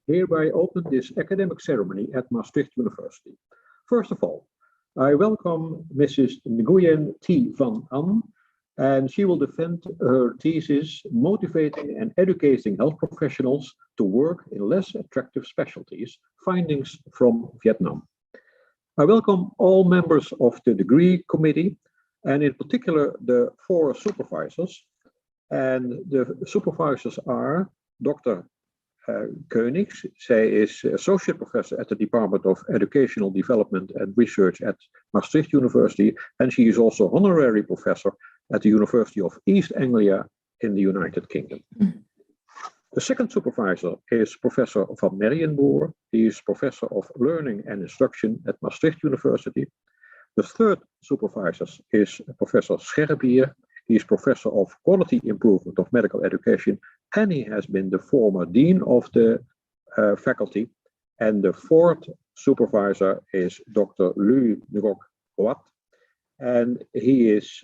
Hereby open this academic ceremony at Maastricht University. First of all, I welcome Mrs. Nguyen Thi Van Ahn, and she will defend her thesis, Motivating and Educating Health Professionals to Work in Less Attractive Specialties, Findings from Vietnam. I welcome all members of the degree committee, and in particular the 4 supervisors. And the supervisors are Dr. Koenigs. Zij is associate professor at the Department of Educational Development and Research at Maastricht University, and she is also honorary professor at the University of East Anglia in the United Kingdom. The second supervisor is Professor Van Merrienboer. He is Professor of Learning and Instruction at Maastricht University. The third supervisor is Professor Scherbier. He is Professor of Quality Improvement of Medical Education, and he has been the former Dean of the faculty. And the fourth supervisor is Dr. Lui Ngoc Hoat, and he is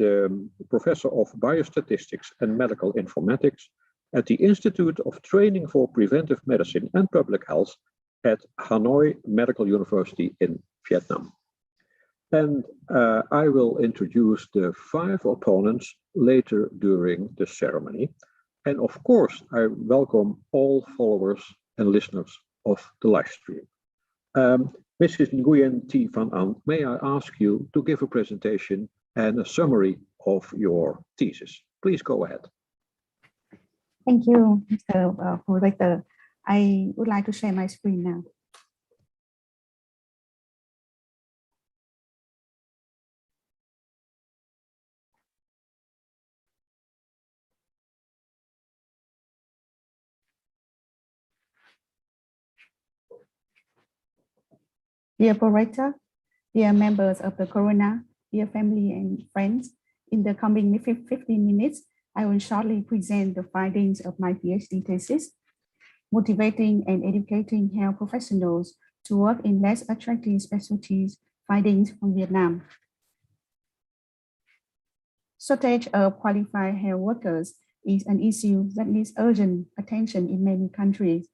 Professor of Biostatistics and Medical Informatics at the Institute of Training for Preventive Medicine and Public Health at Hanoi Medical University in Vietnam. And I will introduce the 5 opponents later during the ceremony. And of course, I welcome all followers and listeners of the live stream. Mrs. Nguyen Thi Van Ahn, may I ask you to give a presentation and a summary of your thesis? Please go ahead. Thank you, Mr. Moderator. I would like to share my screen now. Dear Moderator, dear members of the Corona, dear family and friends, in the coming 15 minutes, I will shortly present the findings of my PhD thesis, Motivating and Educating Health Professionals to Work in Less Attractive Specialties, Findings from Vietnam. Shortage of qualified health workers is an issue that needs urgent attention in many countries.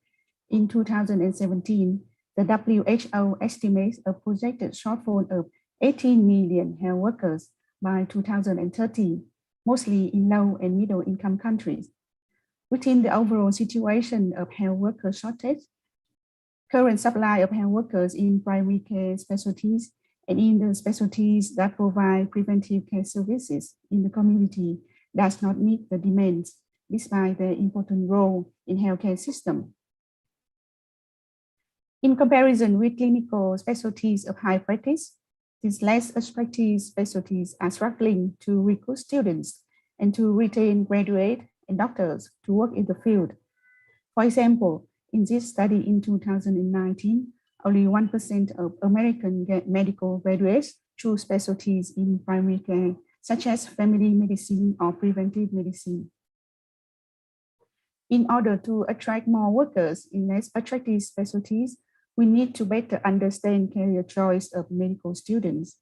In 2017, the WHO estimates a projected shortfall of 18 million health workers by 2030, mostly in low and middle income countries. Within the overall situation of health worker shortage, current supply of health workers in primary care specialties and in the specialties that provide preventive care services in the community does not meet the demands, despite their important role in healthcare system. In comparison with clinical specialties of high practice, these less attractive specialties are struggling to recruit students and to retain graduates and doctors to work in the field. For example, in this study in 2019, only 1% of American medical graduates choose specialties in primary care, such as family medicine or preventive medicine. In order to attract more workers in less attractive specialties, we need to better understand career choice of medical students.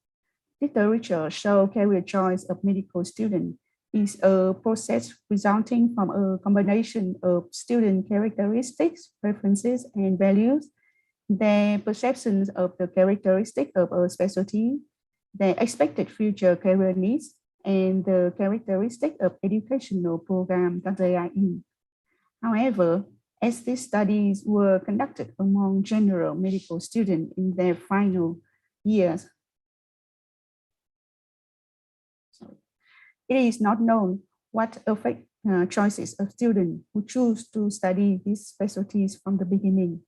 Literature shows career choice of medical students is a process resulting from a combination of student characteristics, preferences, and values, their perceptions of the characteristic of a specialty, their expected future career needs, and the characteristic of educational program that they are in. However, as these studies were conducted among general medical students in their final years, it is not known what affect choices of students who choose to study these specialties from the beginning.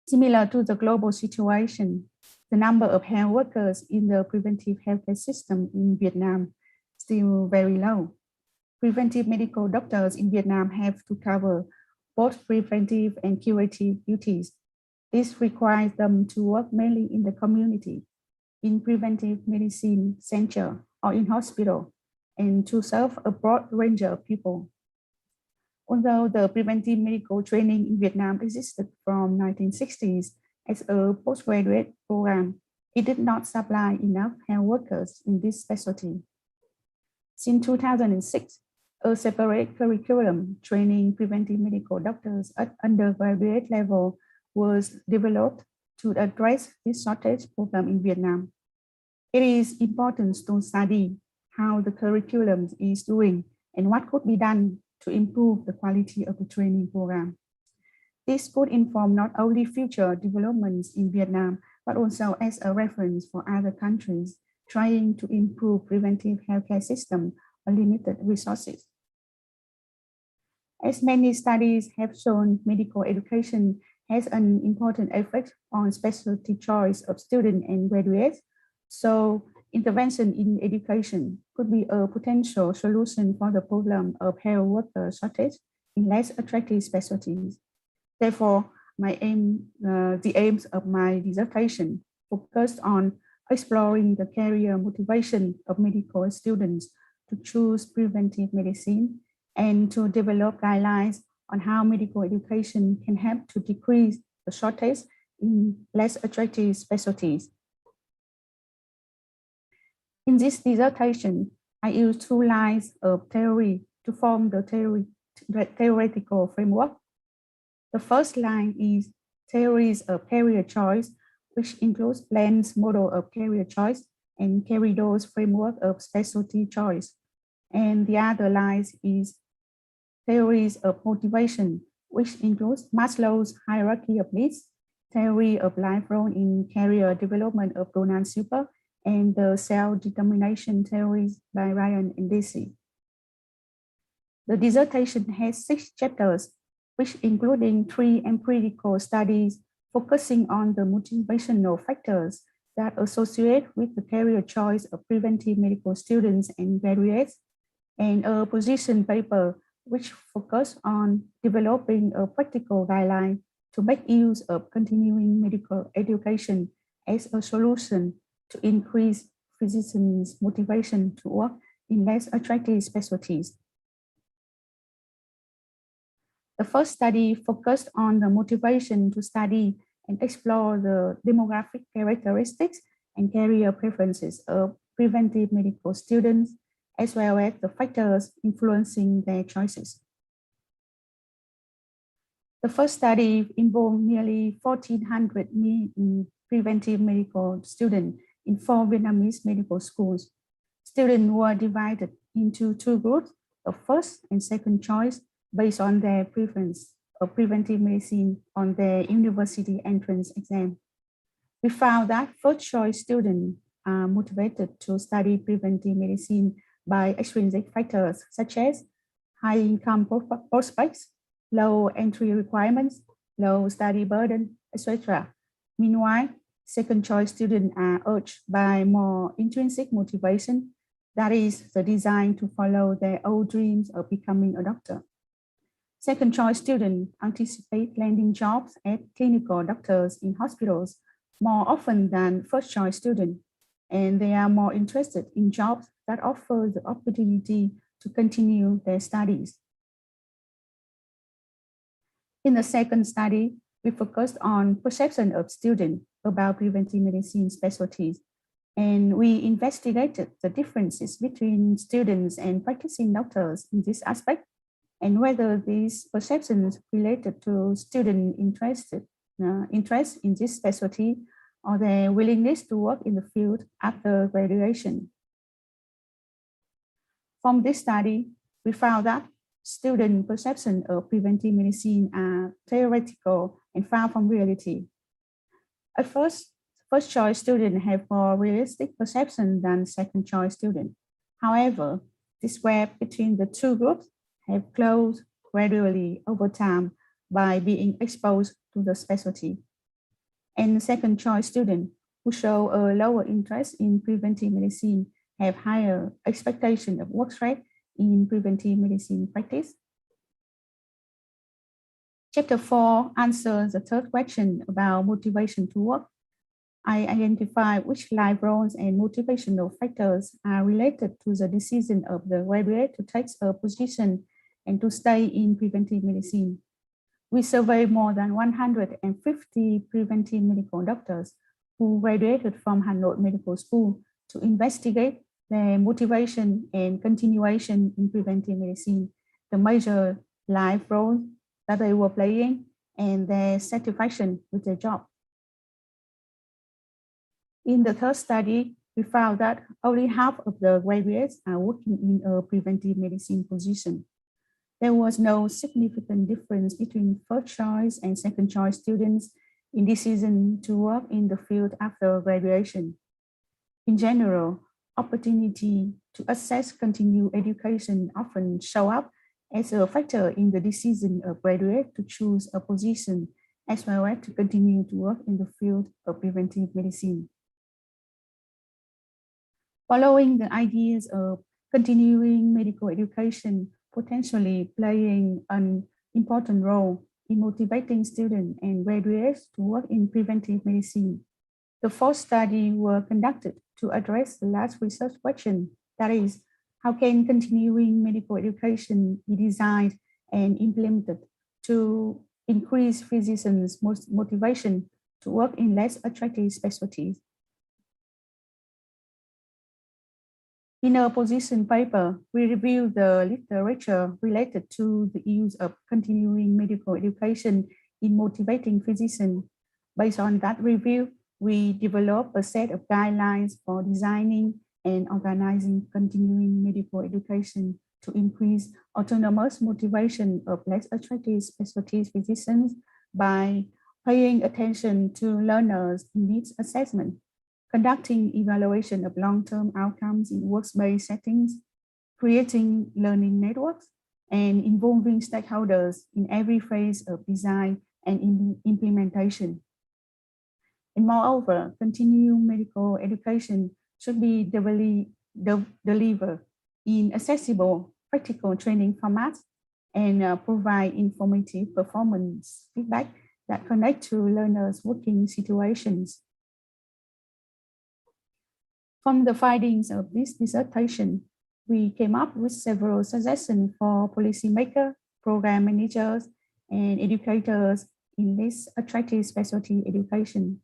Similar to the global situation, the number of health workers in the preventive healthcare system in Vietnam is still very low. Preventive medical doctors in Vietnam have to cover both preventive and curative duties. This requires them to work mainly in the community, in preventive medicine center or in hospital, and to serve a broad range of people. Although the preventive medical training in Vietnam existed from 1960s as a postgraduate program, it did not supply enough health workers in this specialty. Since 2006, a separate curriculum training preventive medical doctors at undergraduate level was developed to address this shortage problem in Vietnam. It is important to study how the curriculum is doing and what could be done to improve the quality of the training program. This could inform not only future developments in Vietnam, but also as a reference for other countries trying to improve preventive healthcare system on limited resources. As many studies have shown, medical education has an important effect on specialty choice of students and graduates. So intervention in education could be a potential solution for the problem of health worker shortage in less attractive specialties. Therefore, the aims of my dissertation focused on exploring the career motivation of medical students to choose preventive medicine and to develop guidelines on how medical education can help to decrease the shortage in less attractive specialties. In this dissertation, I used 2 lines of theory to form the theoretical framework. The first line is theories of career choice, which includes Bland's model of career choice and Carrido's framework of specialty choice. And the other line is theories of motivation, which includes Maslow's hierarchy of needs, theory of life role in career development of Donald Super, and the self-determination theories by Ryan and Deci. The dissertation has 6 chapters, which including 3 empirical studies focusing on the motivational factors that associate with the career choice of preventive medical students and graduates, and a position paper which focus on developing a practical guideline to make use of continuing medical education as a solution to increase physicians' motivation to work in less attractive specialties. The first study focused on the motivation to study and explore the demographic characteristics and career preferences of preventive medical students, as well as the factors influencing their choices. The first study involved nearly 1,400 preventive medical students in 4 Vietnamese medical schools. Students were divided into 2 groups of first and second choice based on their preference of preventive medicine on their university entrance exam. We found that first choice students are motivated to study preventive medicine by extrinsic factors such as high income prospects, low entry requirements, low study burden, etc. Meanwhile, second choice students are urged by more intrinsic motivation, that is, the desire to follow their old dreams of becoming a doctor. Second choice students anticipate landing jobs as clinical doctors in hospitals more often than first choice students, and they are more interested in jobs that offer the opportunity to continue their studies. In the second study, we focused on perception of students about preventive medicine specialties, and we investigated the differences between students and practicing doctors in this aspect, and whether these perceptions related to student interest in this specialty or their willingness to work in the field after graduation. From this study, we found that student perception of preventive medicine are theoretical and far from reality. At first choice students have more realistic perception than second choice students. However, this gap between the 2 groups have closed gradually over time by being exposed to the specialty. And second choice students who show a lower interest in preventive medicine have higher expectation of work rate in preventive medicine practice. Chapter 4 answers the third question about motivation to work. I identify which life roles and motivational factors are related to the decision of the graduate to take a position and to stay in preventive medicine. We surveyed more than 150 preventive medical doctors who graduated from Hanoi Medical School to investigate their motivation and continuation in preventive medicine, the major life roles that they were playing, and their satisfaction with their job. In the third study, we found that only half of the graduates are working in a preventive medicine position. There was no significant difference between first choice and second choice students in decision to work in the field after graduation. In general, opportunity to access continued education often show up as a factor in the decision of graduates to choose a position as well as to continue to work in the field of preventive medicine. Following the ideas of continuing medical education potentially playing an important role in motivating students and graduates to work in preventive medicine, the fourth study were conducted to address the last research question, that is, how can continuing medical education be designed and implemented to increase physicians' motivation to work in less attractive specialties? In our position paper, we reviewed the literature related to the use of continuing medical education in motivating physicians. Based on that review, we developed a set of guidelines for designing and organizing continuing medical education to increase autonomous motivation of less attractive specialties physicians by paying attention to learners' needs assessment, conducting evaluation of long-term outcomes in works-based settings, creating learning networks, and involving stakeholders in every phase of design and implementation. And moreover, continuing medical education should be delivered in accessible, practical training formats and provide informative performance feedback that connect to learners' working situations. From the findings of this dissertation, we came up with several suggestions for policymakers, program managers, and educators in less attractive specialty education.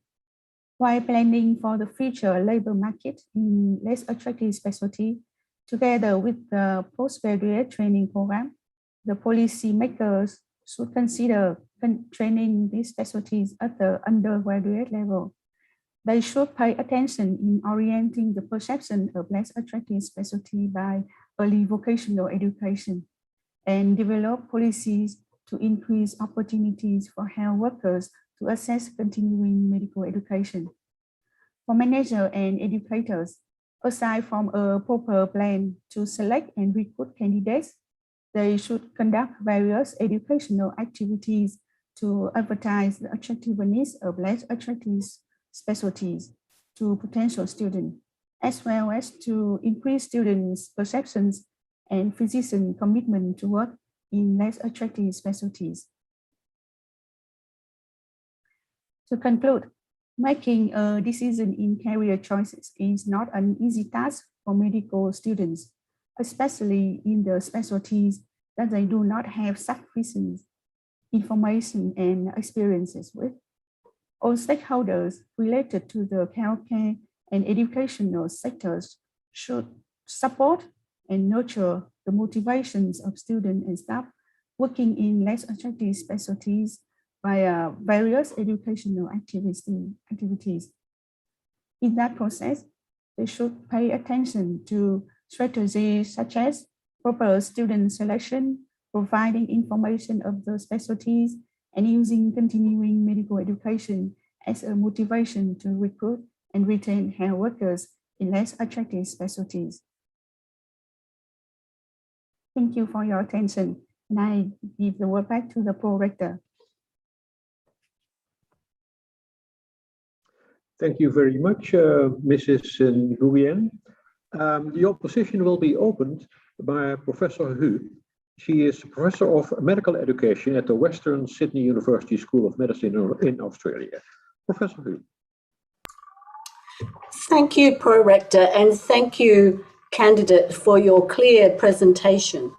While planning for the future labor market in less attractive specialty, together with the postgraduate training program, the policymakers should consider training these specialties at the undergraduate level. They should pay attention in orienting the perception of less attractive specialty by early vocational education and develop policies to increase opportunities for health workers to access continuing medical education. For managers and educators, aside from a proper plan to select and recruit candidates, they should conduct various educational activities to advertise the attractiveness of less attractive specialties to potential students, as well as to increase students' perceptions and physician commitment to work in less attractive specialties. To conclude, making a decision in career choices is not an easy task for medical students, especially in the specialties that they do not have sufficient information and experiences with. All stakeholders related to the healthcare and educational sectors should support and nurture the motivations of students and staff working in less attractive specialties via various educational activities. In that process, they should pay attention to strategies such as proper student selection, providing information of the specialties, and using continuing medical education as a motivation to recruit and retain health workers in less attractive specialties. Thank you for your attention. And I give the word back to the pro-rector. Thank you very much, Mrs. Nguyen. The opposition will be opened by Professor Hu. She is Professor of Medical Education at the Western Sydney University School of Medicine in Australia. Professor Hu. Thank you, Pro-Rector, and thank you, candidate, for your clear presentation.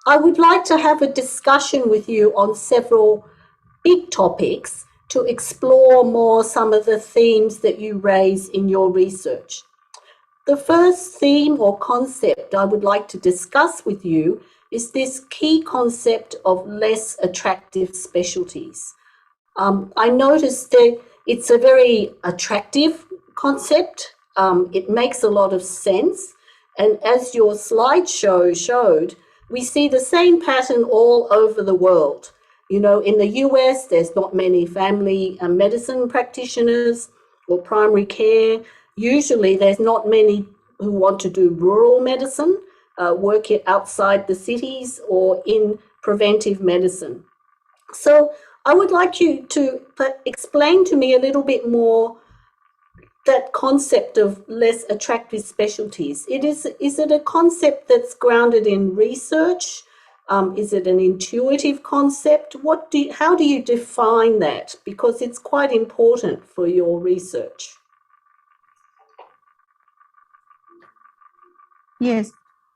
I would like to have a discussion with you on several big topics to explore more some of the themes that you raise in your research. The first theme or concept I would like to discuss with you is this key concept of less attractive specialties. I noticed that it's a very attractive concept. It makes a lot of sense. And as your slideshow showed, we see the same pattern all over the world. You know, in the US, there's not many family medicine practitioners or primary care. Usually, there's not many who want to do rural medicine, work it outside the cities or in preventive medicine. So I would like you to explain to me a little bit more that concept of less attractive specialties. Is it a concept that's grounded in research? Is it an intuitive concept? How do you define that? Because it's quite important for your research. Yes,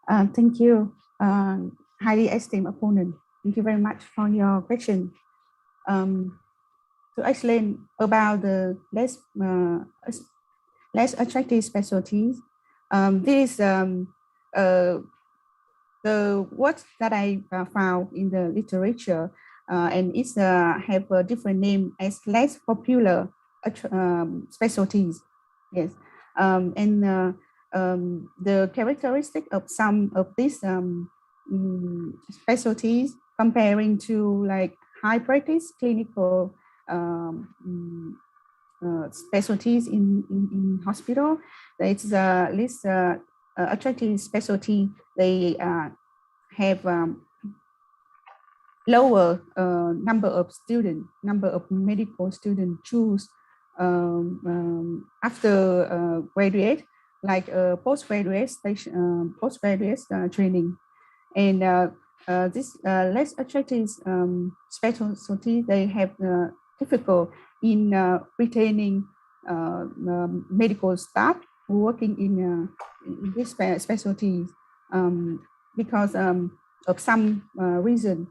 thank you, highly esteemed opponent. Thank you very much for your question. To explain about the less attractive specialties, this the words that I found in the literature, and it's have a different name as less popular specialties. Yes, and the characteristic of some of these specialties comparing to like high practice clinical specialties in hospital, it's least attractive specialty. They have lower number of medical students choose after graduate, like postgraduate training, and this less attractive specialty, they have difficult in retaining medical staff working in this specialties because of some reason.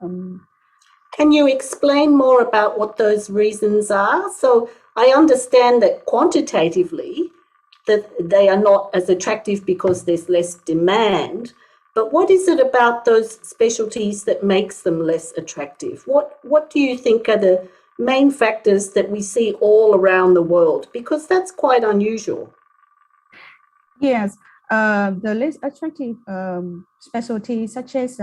Can you explain more about what those reasons are? So I understand that quantitatively that they are not as attractive because there's less demand, but what is it about those specialties that makes them less attractive? What do you think are the main factors that we see all around the world? Because that's quite unusual. Yes, the less attractive specialties such as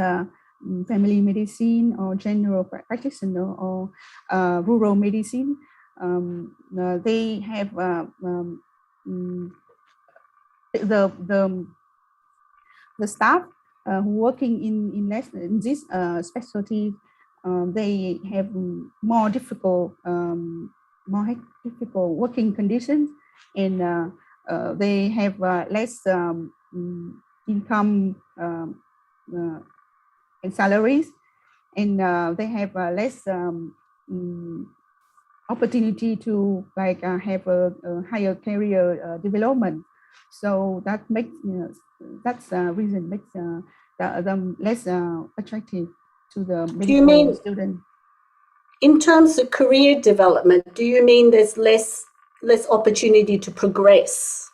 family medicine or general practitioner or rural medicine, they have the staff working in this specialty, they have more difficult working conditions, and they have less income and salaries, and they have less opportunity to like have a higher career development. So that makes that's reason makes them less attractive to the medical student. In terms of career development, do you mean there's less opportunity to progress?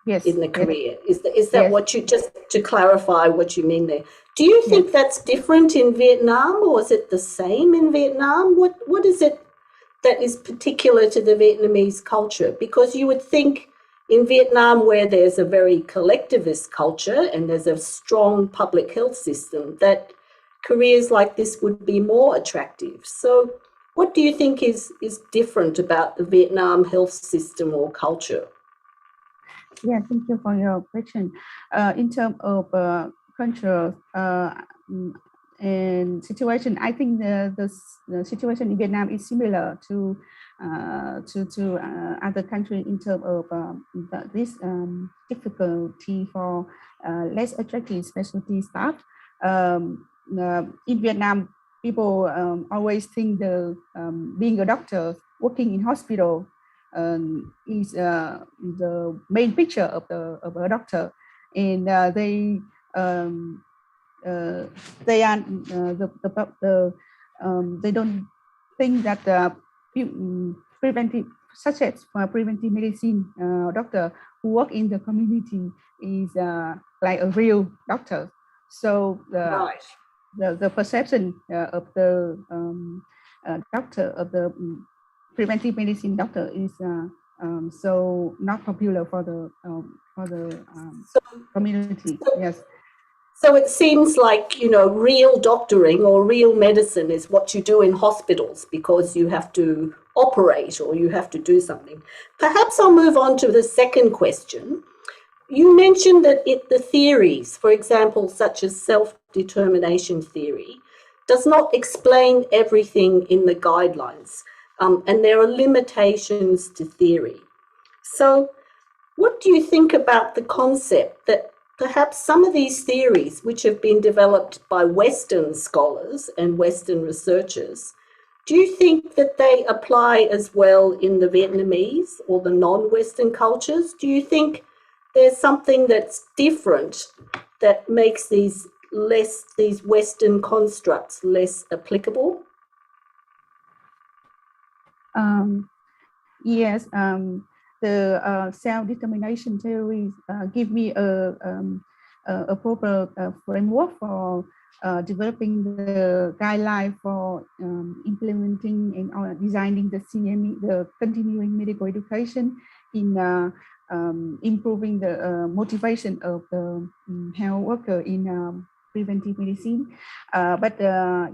Yes, in the career? Yes. Is that Yes. what you, just to clarify what you mean there? Do you think Yes. that's different in Vietnam, or is it the same in Vietnam? What is it that is particular to the Vietnamese culture? Because you would think in Vietnam, where there's a very collectivist culture and there's a strong public health system, that careers like this would be more attractive. So what do you think is different about the Vietnam health system or culture? Yeah, thank you for your question. In terms of culture and situation, I think the situation in Vietnam is similar to other countries in terms of this difficulty for less attractive specialty staff. In Vietnam, people always think being a doctor, working in hospital, is the main picture of a doctor, and they are they don't think that preventive, such as preventive medicine doctor who work in the community is like a real doctor. So Right. the perception of the doctor, of the preventive medicine doctor is so not popular for the So, community. Yes. so it seems like, you know, real doctoring or real medicine is what you do in hospitals because you have to operate or you have to do something. Perhaps I'll move on to the second question. You mentioned that the theories, for example, such as self-determination theory, does not explain everything in the guidelines, and there are limitations to theory. So what do you think about the concept that perhaps some of these theories, which have been developed by Western scholars and Western researchers, do you think that they apply as well in the Vietnamese or the non-Western cultures? Do you think there's something that's different that makes these Western constructs less applicable? Yes, the self-determination theories give me a proper framework for developing the guideline for implementing and designing the CME, the continuing medical education, in improving the motivation of the health worker in preventive medicine. But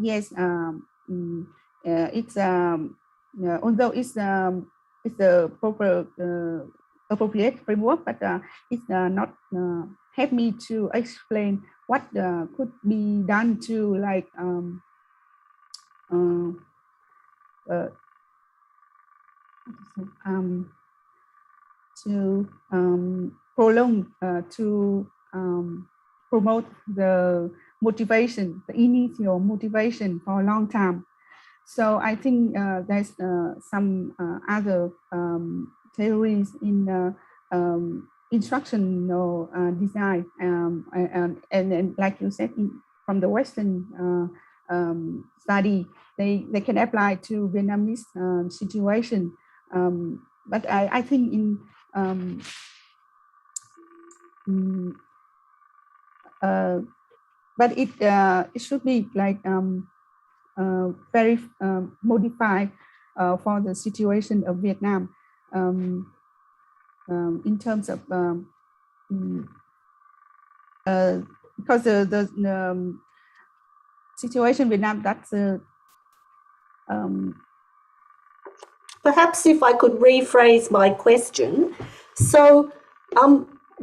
yes, it's although it's a proper appropriate framework, but it's not help me to explain what could be done to like to prolong to promote the motivation, the initial motivation for a long time. So I think there's some other theories in instructional design, and like you said, from the Western study, they can apply to Vietnamese situation. But I think in but it should be like very modified for the situation of Vietnam in terms of because the situation in Vietnam, that's perhaps if I could rephrase my question. So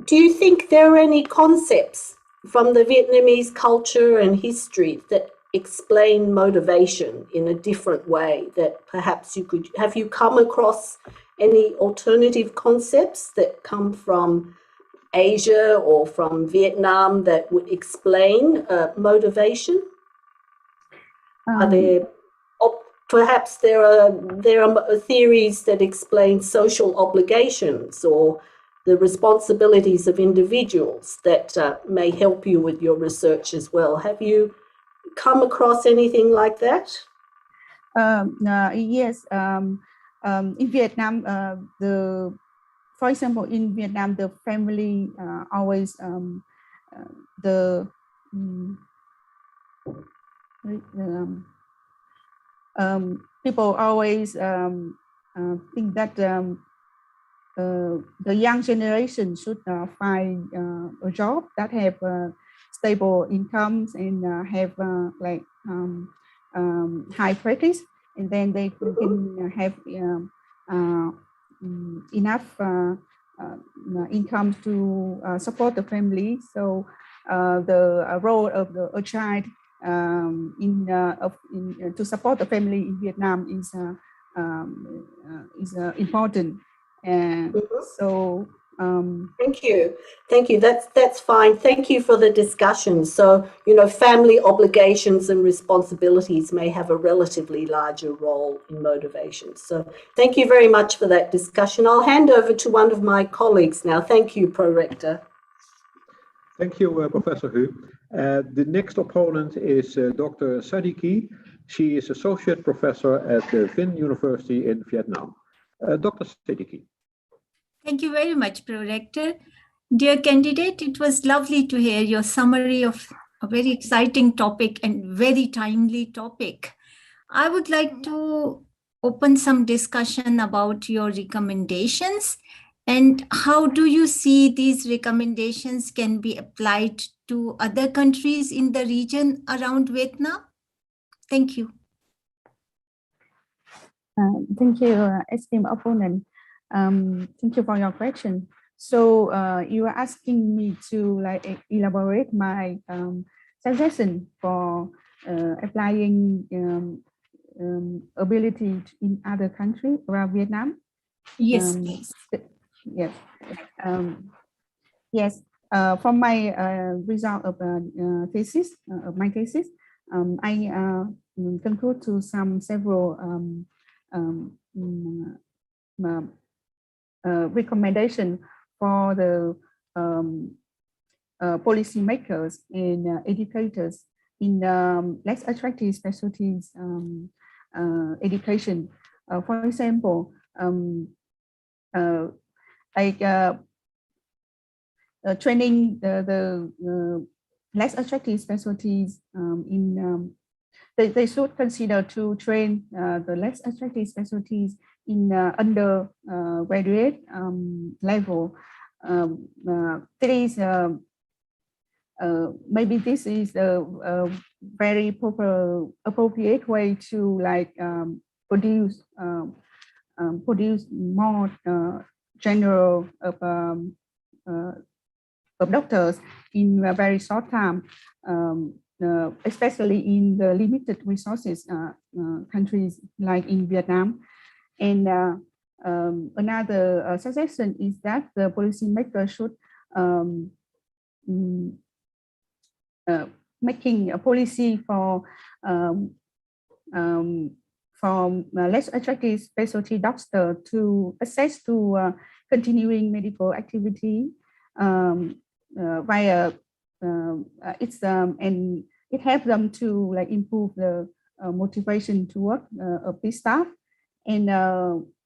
do you think there are any concepts from the Vietnamese culture and history that explain motivation in a different way that perhaps you could, have you come across any alternative concepts that come from Asia or from Vietnam that would explain motivation? Are there, perhaps there are theories that explain social obligations or the responsibilities of individuals that may help you with your research as well. Have you come across anything like that? Yes. In Vietnam, for example, in Vietnam, the family always people always think that the young generation should find a job that have stable incomes and have like high practice, and then they can have enough income to support the family. So the role of a child to support the family in Vietnam is important. And so thank you, that's fine. Thank you for the discussion. So, you know, family obligations and responsibilities may have a relatively larger role in motivation. So thank you very much for that discussion. I'll hand over to one of my colleagues now. Thank you, Pro-Rector. Thank you, Professor Hu. The next opponent is Dr. Sadiki. She is associate professor at the Vinh University in Vietnam. Dr. Siddiqui. Thank you very much, Prorector. Dear candidate, it was lovely to hear your summary of a very exciting topic and very timely topic. I would like to open some discussion about your recommendations and how do you see these recommendations can be applied to other countries in the region around Vietnam? Thank you. Thank you, esteemed opponent. Thank you for your question. So you are asking me to elaborate my suggestion for applying ability in other countries around Vietnam. Yes, please. Yes. Yes. From my result of thesis, my thesis, I conclude to several recommendation for the policymakers and educators in less attractive specialties education. For example, training the less attractive specialties they should consider to train the less attractive specialties in undergraduate level. Maybe this is a very appropriate way to produce more general of doctors in a very short time, especially in the limited resources countries like in Vietnam. And another suggestion is that the policymaker should making a policy for less attractive specialty doctor to access to continuing medical activity via it's and it helps them to improve the motivation to work of this staff. And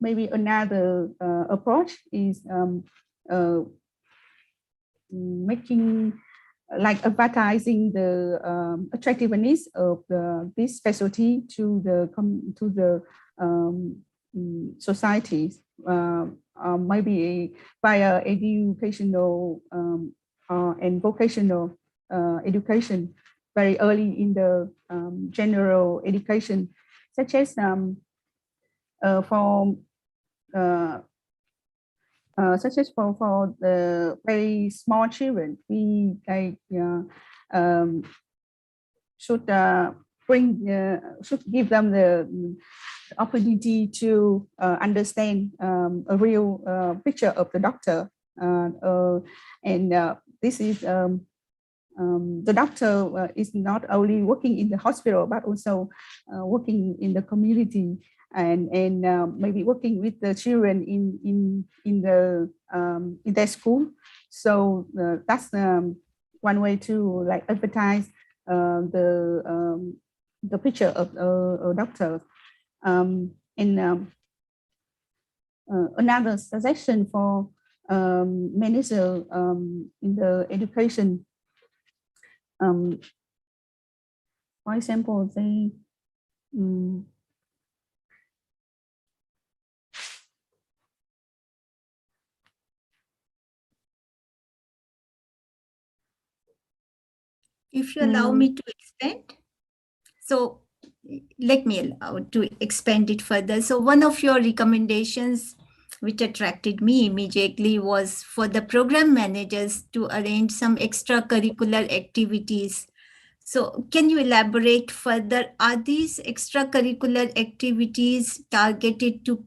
maybe another approach is making advertising the attractiveness of this specialty to the societies, maybe via educational and vocational education very early in the general education, such as for the very small children, we should give them the opportunity to understand a real picture of the doctor, and this is the doctor is not only working in the hospital but also working in the community and maybe working with the children in their school. So that's one way to advertise the picture of a doctor. And another suggestion for manager in the education, for example, they if you allow me to expand. So let me allow to expand it further. So one of your recommendations which attracted me immediately was for the program managers to arrange some extracurricular activities. So can you elaborate further? Are these extracurricular activities targeted to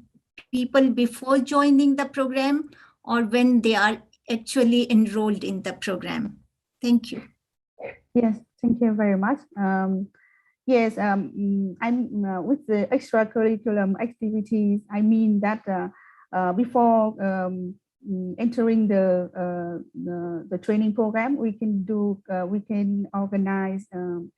people before joining the program or when they are actually enrolled in the program? Thank you. Yes, thank you very much. Yes, I'm with the extracurricular activities. I mean that before entering the training program, we can organize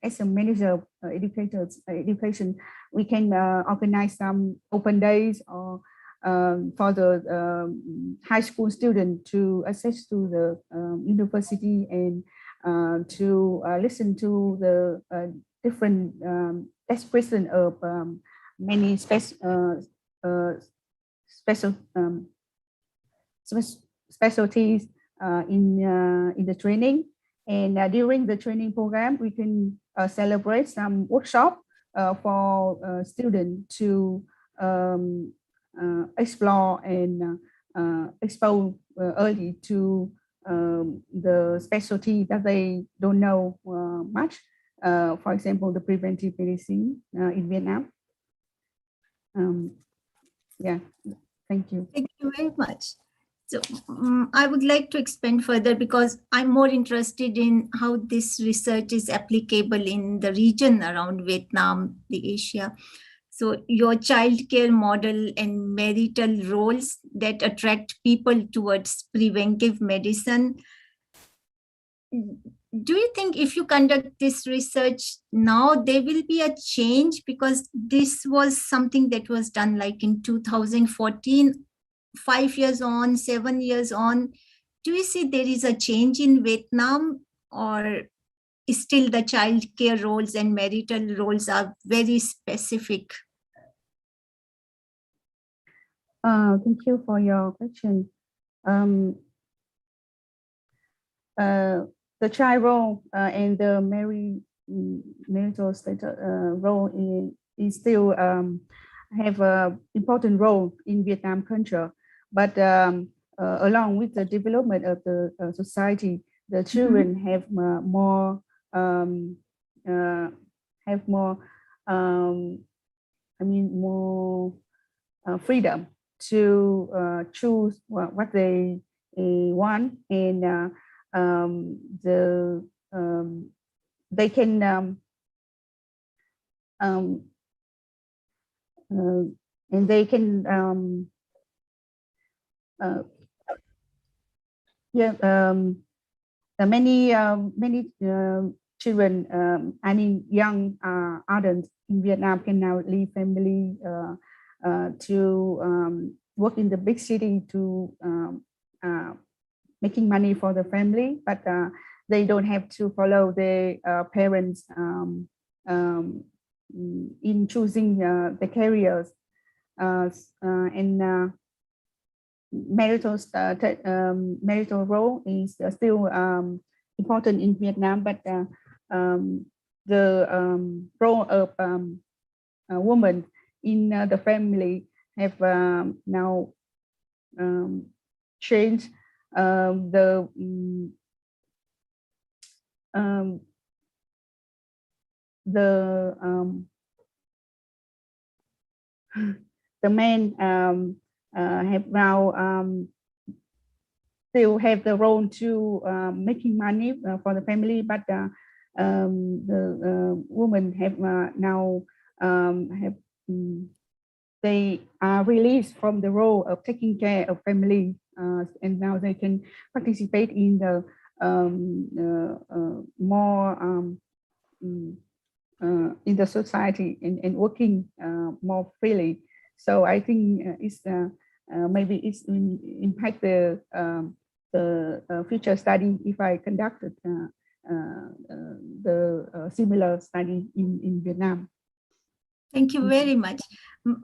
as a manager of education, we can organize some open days or for the high school student to access to the university and to listen to the different expression of many specialties in the training. And during the training program, we can celebrate some workshop for students to explore and expose early to the specialty that they don't know much. For example, the preventive medicine in Vietnam. Yeah, thank you. Thank you very much. So I would like to expand further because I'm more interested in how this research is applicable in the region around Vietnam, the Asia. So your childcare model and marital roles that attract people towards preventive medicine. Do you think if you conduct this research now, there will be a change? Because this was something that was done like in 2014, 5 years on, 7 years on. Do you see there is a change in Vietnam, or still the childcare roles and marital roles are very specific? Thank you for your question. The child role and the marital status role is still have an important role in Vietnam culture, but along with the development of the society, the children have more freedom to choose what they want, and they can and they can many children, I mean young adults in Vietnam can now leave family to work in the big city to making money for the family, but they don't have to follow their parents in choosing the careers. And marital role is still important in Vietnam, but the role of a woman in the family have now changed. The men have now still have the role to making money for the family, but the women have now they are released from the role of taking care of family, and now they can participate in the more in the society and working more freely. So I think it's maybe it's impact the future study if I conducted the similar study in Vietnam. Thank you very much.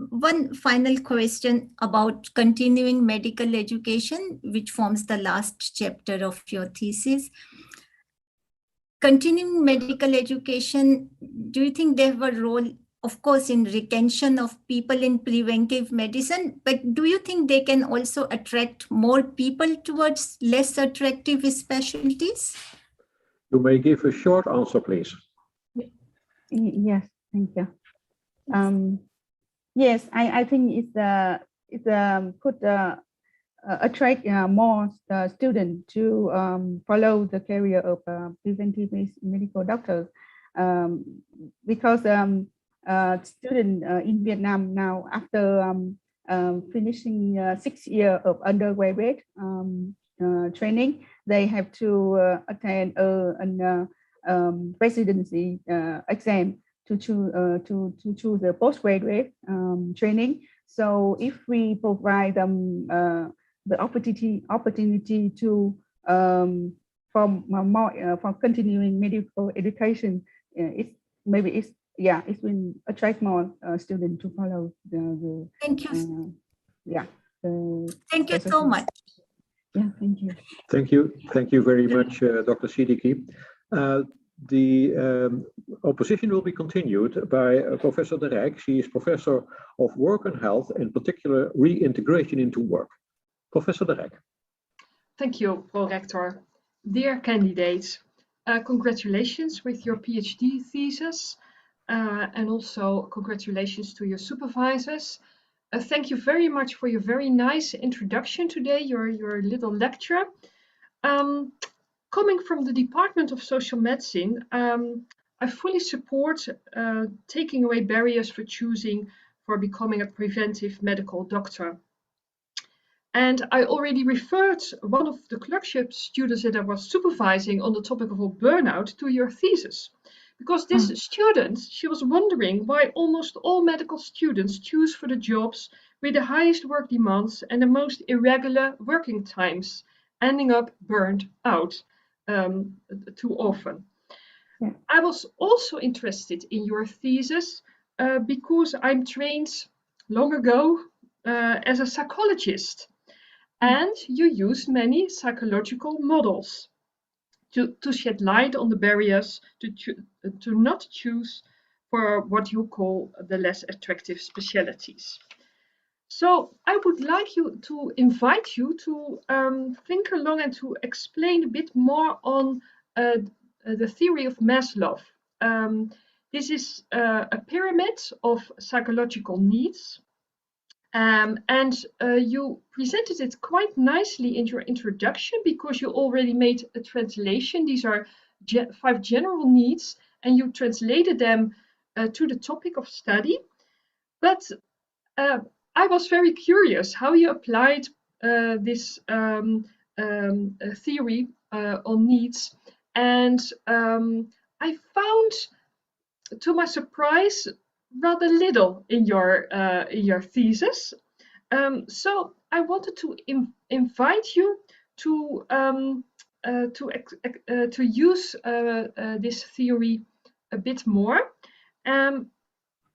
One final question about continuing medical education, which forms the last chapter of your thesis. Continuing medical education, do you think they have a role, of course, in retention of people in preventive medicine, but do you think they can also attract more people towards less attractive specialties? You may give a short answer, please. Yes, thank you. Yes, I think it could attract more students to follow the career of preventive medical doctors, because students in Vietnam now, after finishing 6 years of undergraduate training, they have to attend a residency exam to choose the postgraduate training. So if we provide them the opportunity to for continuing medical education, it will attract more students to follow the Thank you. yeah. Thank you so much. Yeah, thank you. Thank you very much, Dr. Siddiqui. The opposition will be continued by Professor de Rijk. She is Professor of Work and Health, in particular reintegration into work. Professor de Rijk. Thank you, Pro-Rector. Dear candidates, congratulations with your PhD thesis, and also congratulations to your supervisors. Thank you very much for your very nice introduction today, your little lecture. Coming from the Department of Social Medicine, I fully support taking away barriers for choosing for becoming a preventive medical doctor. And I already referred one of the clerkship students that I was supervising on the topic of burnout to your thesis. Because this student, she was wondering why almost all medical students choose for the jobs with the highest work demands and the most irregular working times, ending up burned out too often. Yeah. I was also interested in your thesis because I'm trained long ago as a psychologist. And you use many psychological models to shed light on the barriers to not choose for what you call the less attractive specialties. So I would like you to invite you to think along and to explain a bit more on the theory of Maslow. This is a pyramid of psychological needs. And you presented it quite nicely in your introduction because you already made a translation. These are 5 general needs, and you translated them to the topic of study. But I was very curious how you applied this theory on needs. And I found, to my surprise, rather little in your thesis. So I wanted to invite you to use this theory a bit more.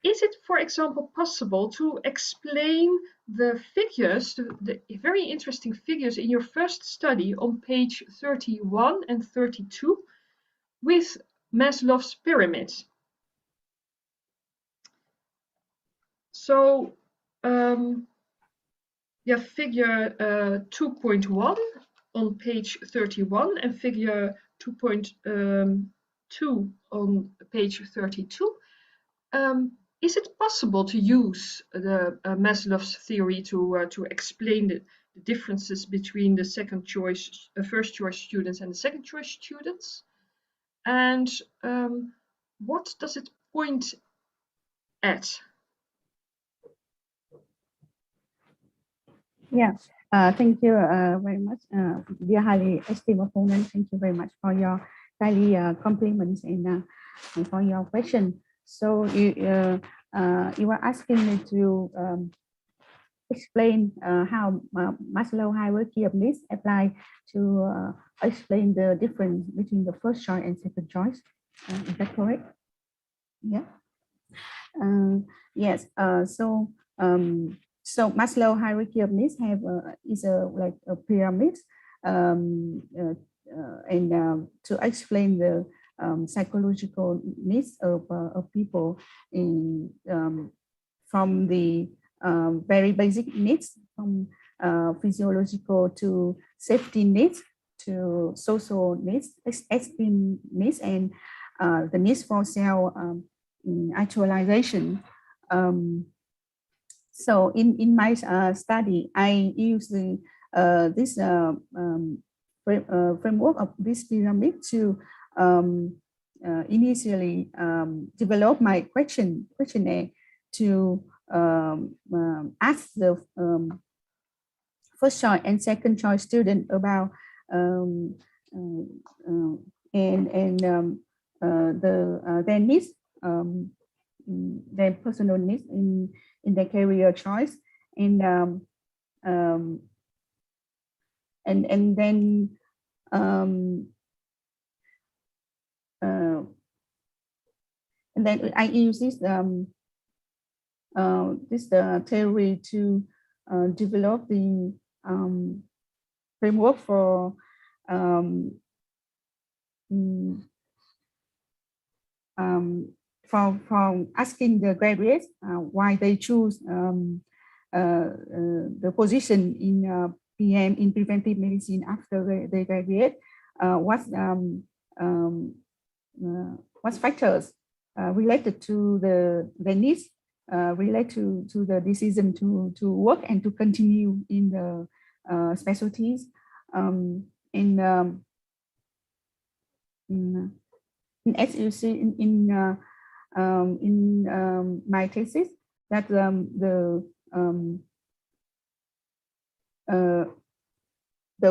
Is it, for example, possible to explain the figures, the very interesting figures in your first study on page 31 and 32 with Maslow's pyramid? So, figure 2.1 on page 31 and figure 2.2 on page 32. Is it possible to use the Maslow's theory to explain the differences between the first choice students and the second choice students? And what does it point at? Yeah, thank you very much, dear highly esteemed opponent. Thank you very much for your highly compliments and for your question. So you were asking me to explain how Maslow hierarchy of needs apply to explain the difference between the first choice and second choice. Is that correct? Yeah. Yes. So Maslow hierarchy of needs is like a pyramid, and to explain the psychological needs of people from the very basic needs, from physiological to safety needs to social needs, esteem needs, and the needs for self actualization. So in my study, I use this framework of this pyramid to initially develop my questionnaire to ask the first choice and second choice student about their needs, their personal needs in their career choice, and then I use this theory to develop the framework for asking the graduates why they choose the position in PM in preventive medicine after they graduate. What factors related to the needs relate to the decision to work and to continue in the specialties. As you see in my thesis, that the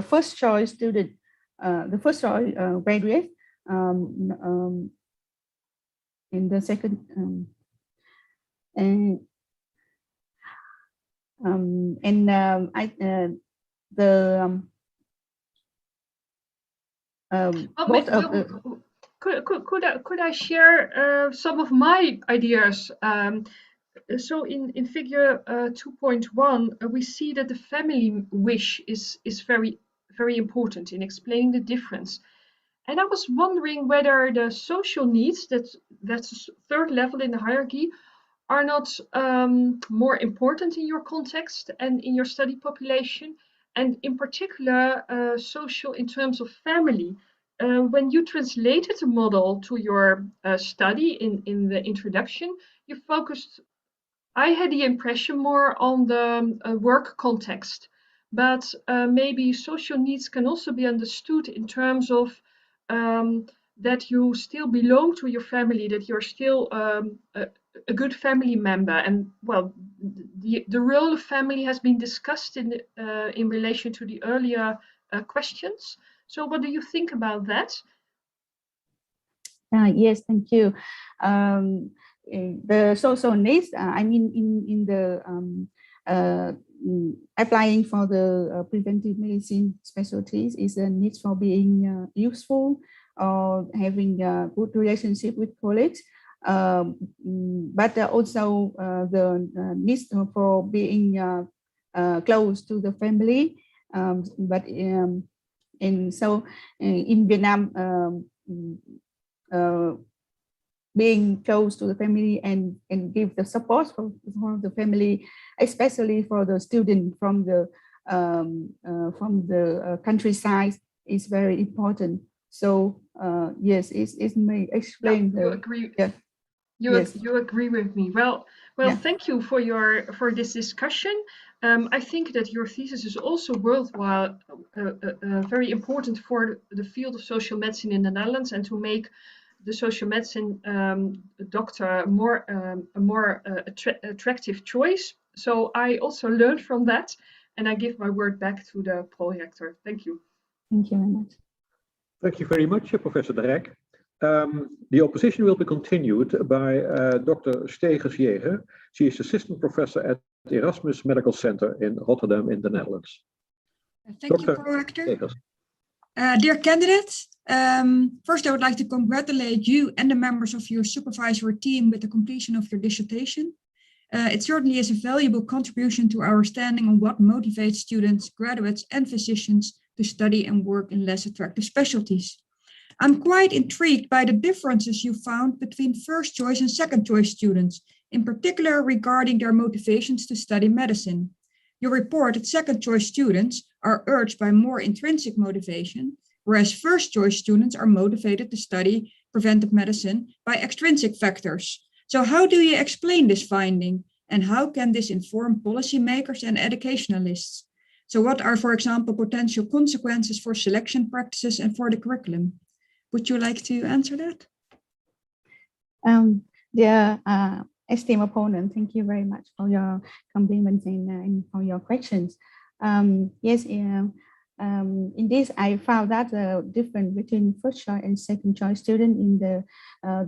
first choice student, the first choice graduate, in the second, Could I share some of my ideas? So in figure 2.1, we see that the family wish is very important in explaining the difference. And I was wondering whether the social needs, that's the third level in the hierarchy, are not more important in your context and in your study population, and in particular social in terms of family. When you translated the model to your study in the introduction, you focused, I had the impression, more on the work context, but maybe social needs can also be understood in terms of that you still belong to your family, that you're still a good family member. And well, the role of family has been discussed in relation to the earlier questions. So what do you think about that? Yes, thank you. The social needs, I mean, in the applying for the preventive medicine specialties is a need for being useful or having a good relationship with colleagues, but also the needs for being close to the family. And so in Vietnam, being close to the family and give the support for the family, especially for the student from the countryside, is very important. So yes, it may explain. You agree? Yeah. You agree with me. Well, Yeah. Thank you for this discussion. I think that your thesis is also worthwhile, very important for the field of social medicine in the Netherlands, and to make the social medicine doctor a more attractive choice. So I also learned from that, and I give my word back to the projector. Thank you. Thank you very much. Thank you very much, Professor de Rijk. The opposition will be continued by Dr. Stegers-Jäger. She is assistant professor at Erasmus Medical Center in Rotterdam in the Netherlands. Thank you, Pro-Rector. Dear candidates, first I would like to congratulate you and the members of your supervisory team with the completion of your dissertation. It certainly is a valuable contribution to our understanding on what motivates students, graduates, and physicians to study and work in less attractive specialties. I'm quite intrigued by the differences you found between first choice and second choice students, in particular regarding their motivations to study medicine. You report that second choice students are urged by more intrinsic motivation, whereas first choice students are motivated to study preventive medicine by extrinsic factors. So how do you explain this finding, and how can this inform policymakers and educationalists? So what are, for example, potential consequences for selection practices and for the curriculum? Would you like to answer that? esteemed opponent, thank you very much for your compliments and for your questions. Yes, in this, I found that the difference between first choice and second choice student in their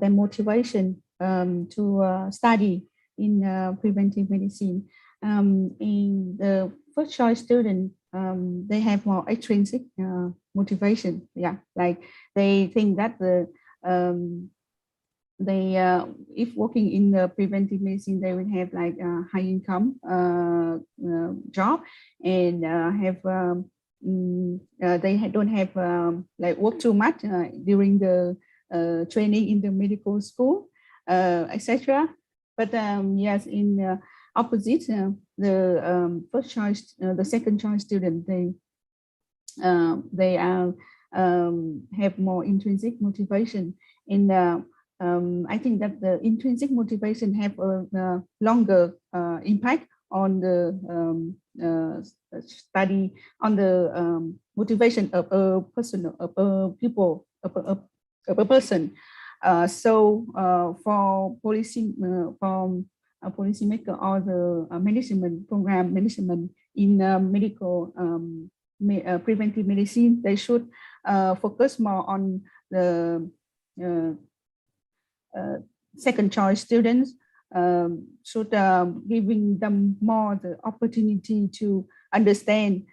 motivation to study in preventive medicine. In the first choice student, they have more extrinsic motivation. Yeah, like they think that if working in the preventive medicine, they will have like a high income job and they don't have like work too much during the training in the medical school, etc. But yes, in opposite, the first choice, the second choice student, they have more intrinsic motivation. And I think that the intrinsic motivation have a longer impact on the study, on the motivation of a person, of a people, of a person. For policy, from a policymaker or the management program management in medical preventive medicine, they should focus more on the second choice students, should giving them more the opportunity to understand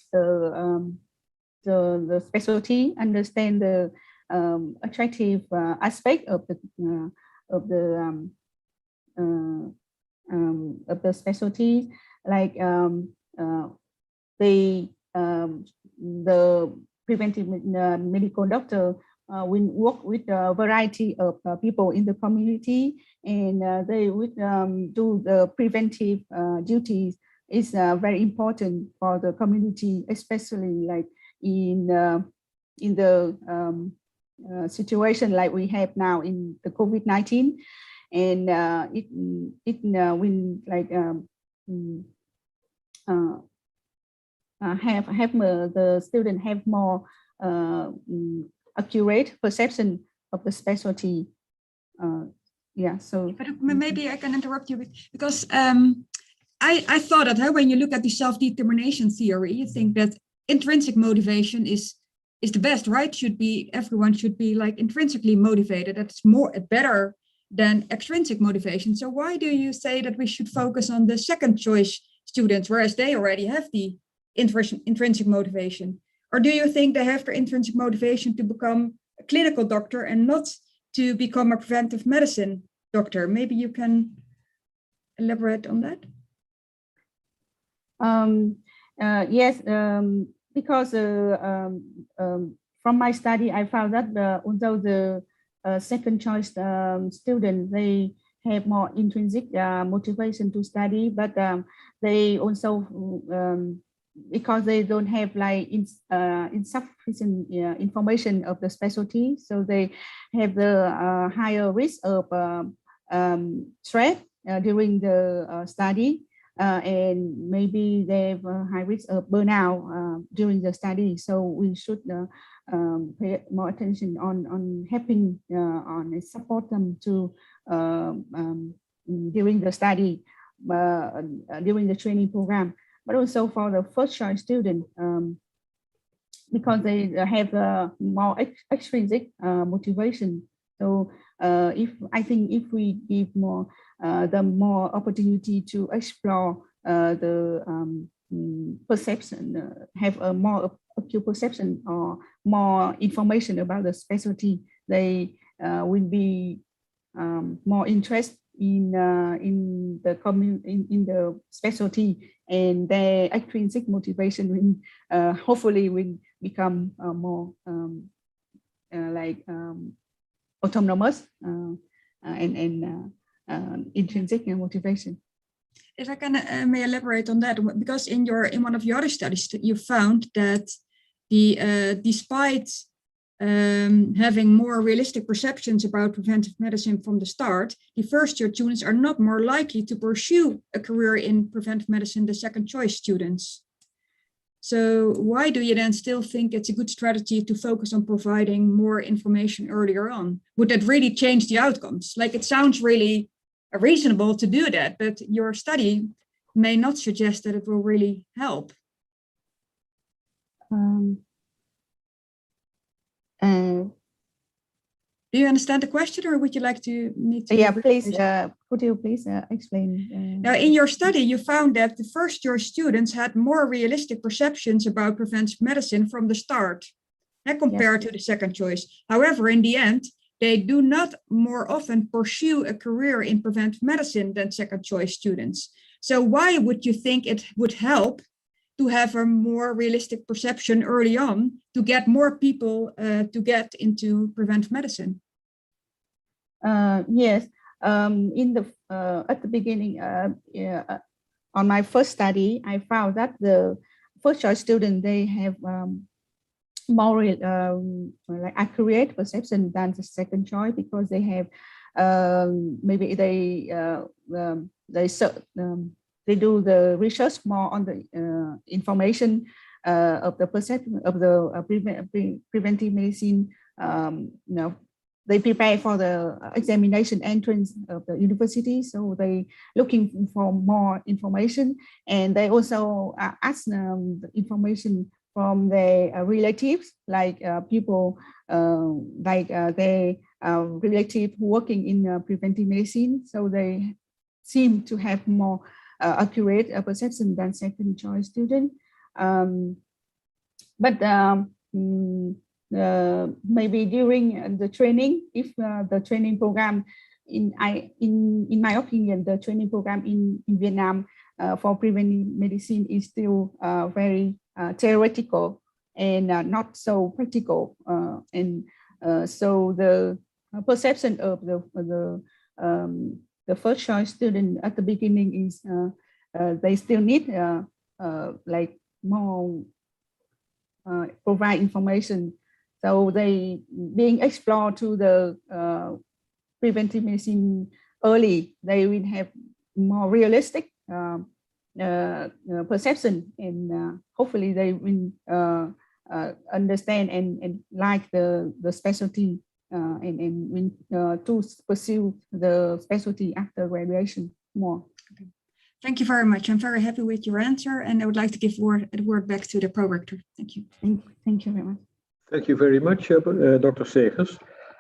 the specialty, understand the attractive aspect of the specialty, like the preventive medical doctor will work with a variety of people in the community, and they would do the preventive duties. Is very important for the community, especially like in the situation like we have now in the COVID-19, and it will like have the student have more accurate perception of the specialty. Yeah, so. But maybe I can interrupt you because I thought that when you look at the self-determination theory, you think that intrinsic motivation is the best, right? Everyone should be like intrinsically motivated. That's better than extrinsic motivation. So why do you say that we should focus on the second choice students, whereas they already have the intrinsic motivation? Or do you think they have the intrinsic motivation to become a clinical doctor and not to become a preventive medicine doctor? Maybe you can elaborate on that. Yes, because from my study, I found that although the second choice students, they have more intrinsic motivation to study, but they also, because they don't have like insufficient information of the specialty, so they have the higher risk of stress during the study. And maybe they have a high risk of burnout during the study. So we should pay more attention on helping and support them to during the study, during the training program. But also for the first choice student, because they have more extrinsic motivation. So I think if we give more more opportunity to explore the perception, have a more acute perception or more information about the specialty, they will be more interested in the specialty, and their extrinsic motivation will hopefully will become more like autonomous and intrinsic motivation. If I can may elaborate on that, because in one of your other studies you found that despite having more realistic perceptions about preventive medicine from the start, the first year students are not more likely to pursue a career in preventive medicine than second choice students. So why do you then still think it's a good strategy to focus on providing more information earlier on? Would that really change the outcomes? Like, it sounds really reasonable to do that, but your study may not suggest that it will really help. Do you understand the question, or would you like me to? Yeah, please, could you please explain? Now, in your study, you found that the first choice students had more realistic perceptions about preventive medicine from the start, compared to the second choice. However, in the end, they do not more often pursue a career in preventive medicine than second choice students. So why would you think it would help to have a more realistic perception early on to get more people to get into preventive medicine? Yes, at the beginning, on my first study, I found that the first choice students, they have more like accurate perception than the second choice, because they have maybe they do the research more on the information of the perception of the preventive medicine. They prepare for the examination entrance of the university, so they looking for more information, and they also ask the information from their relatives, like people their relative working in preventive medicine. So they seem to have more accurate perception than second choice student. Maybe during the training, if the training program in my opinion, the training program in Vietnam for preventive medicine is still very theoretical and not so practical, so the perception of the first choice student at the beginning is they still need like more provide information. So they being explored to the preventive medicine early, they will have more realistic perception, and hopefully they will understand and like the specialty and will to pursue the specialty after graduation more. Okay. Thank you very much. I'm very happy with your answer, and I would like to give the word back to the pro-rector. Thank you. Thank you very much. Thank you very much, Dr. Segers.